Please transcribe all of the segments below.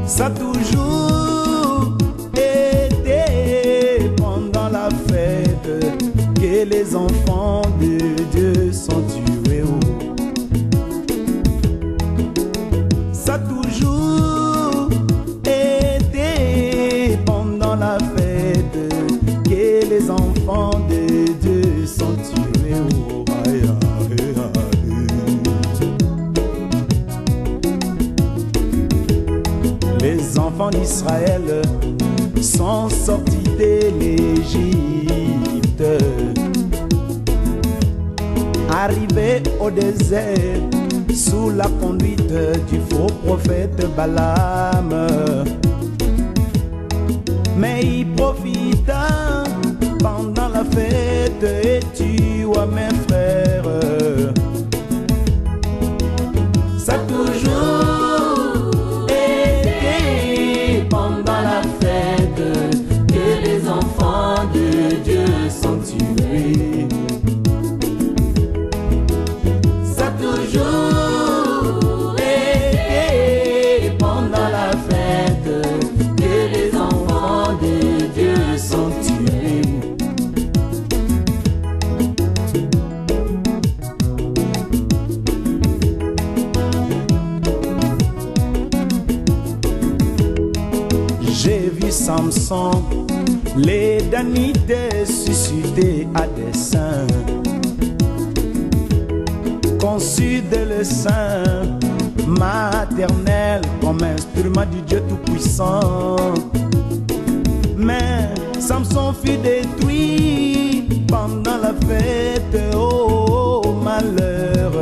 Ça a toujours été pendant la fête que les enfants de Dieu sont tués. Ça a toujours été pendant la fête que les enfants de Dieu sont tués. Les enfants d'Israël sont sortis de l'Égypte, arrivés au désert sous la conduite du faux prophète Balaam. Mais il profita pendant la fête et tua mes frères. Ça a toujours été pendant la fête que les enfants de Dieu sont tués. Ça a toujours été pendant la fête que les enfants de Dieu sont tués. J'ai vu Samson, les Danites suscités à dessein, conçus dès le sein maternel comme instrument du Dieu Tout-Puissant. Mais Samson fut détruit pendant la fête, oh malheur.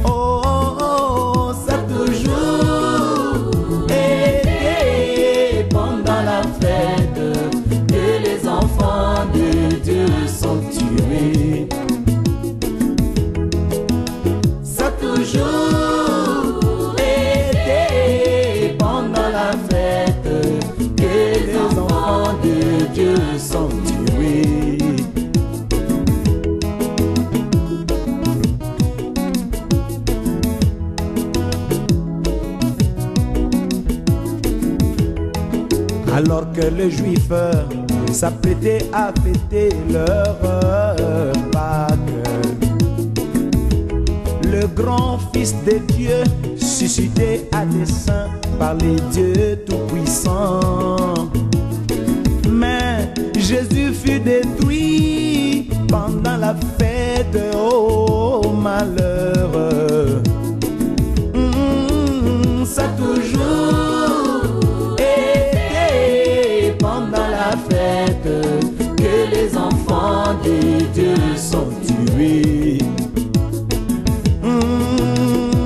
Oh, ça a toujours été pendant la fête que les enfants de Dieu sont tués. Ça a toujours été pendant la fête que les enfants de Dieu sont tués. Alors que les Juifs s'apprêtaient à fêter leur Pâques, le grand Fils de Dieu, suscité à dessein par les dieux tout-puissants. Mais Jésus fut détruit pendant la fête, oh malheur. Ça a toujours été pendant la fête que les enfants de Dieu sont tués.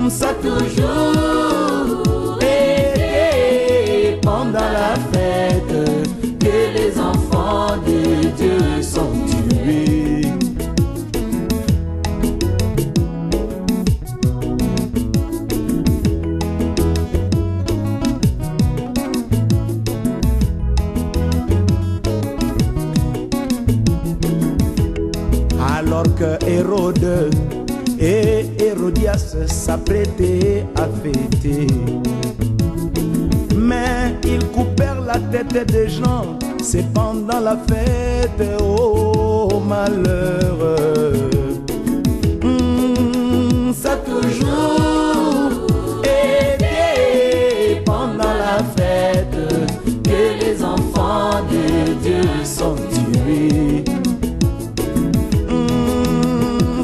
Ça a toujours été pendant la fête que les enfants de Dieu sont tués. Alors que Hérode et Hérodias s'apprêtaient à fêter, mais ils coupèrent la tête des gens, c'est pendant la fête, oh malheur. Ça a toujours été pendant la fête que les enfants de Dieu sont tués.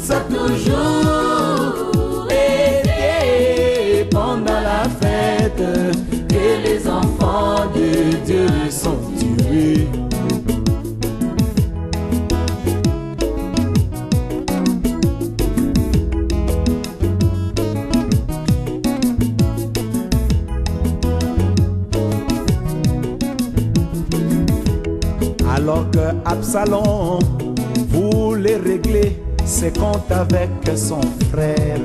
Ça a toujours été pendant la fête que les enfants de Dieu sont tués. Alors que Absalom voulait régler ses comptes avec son frère,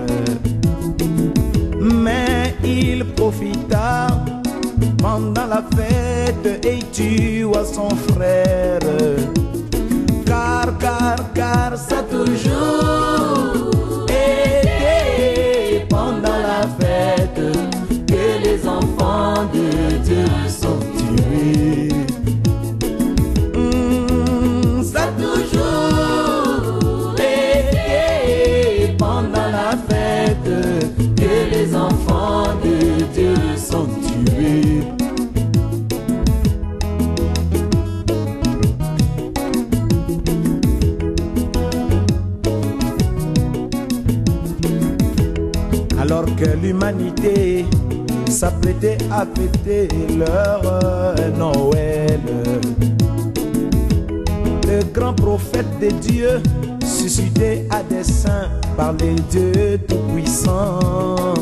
mais il profita pendant la fête et tua son frère. Car ça a toujours été pendant la fête que les enfants de Dieu sont tués. Ça a toujours été pendant la fête que les enfants de Dieu sont tués. Alors que l'humanité s'apprêtait à fêter leur Noël, le grand prophète de Dieu, suscité à dessein par les dieux tout-puissants,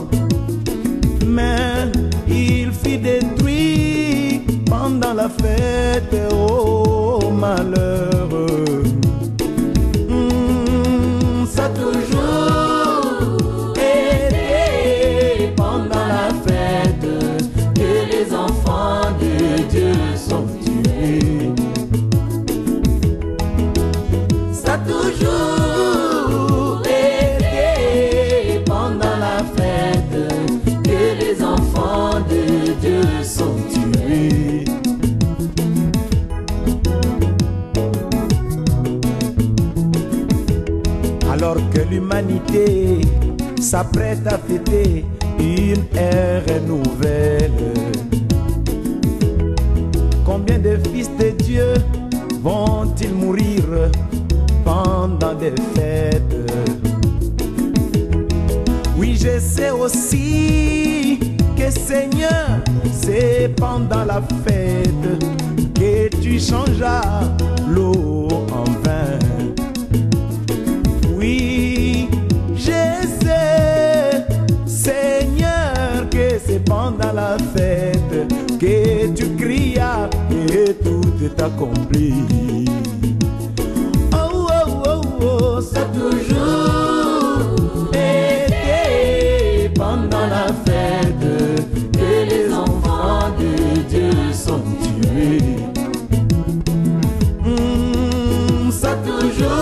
mais il fut détruit pendant la fête, oh malheureux. Ça a toujours été pendant la fête que les enfants de Dieu sont tués. Ça a toujours été pendant la fête que les enfants de Dieu sont tués. Alors que l'humanité s'apprête à fêter une ère nouvelle, combien de fils de Dieu vont-ils mourir pendant des fêtes? Oui, je sais aussi que Seigneur, c'est pendant la fête que tu changeas l'eau en vin. Oui, je sais, Seigneur, que c'est pendant la fête que tu crias et tout est accompli. Oh, oh, oh, oh, ça a toujours été pendant la fête que les enfants de Dieu sont tués. Ça a toujours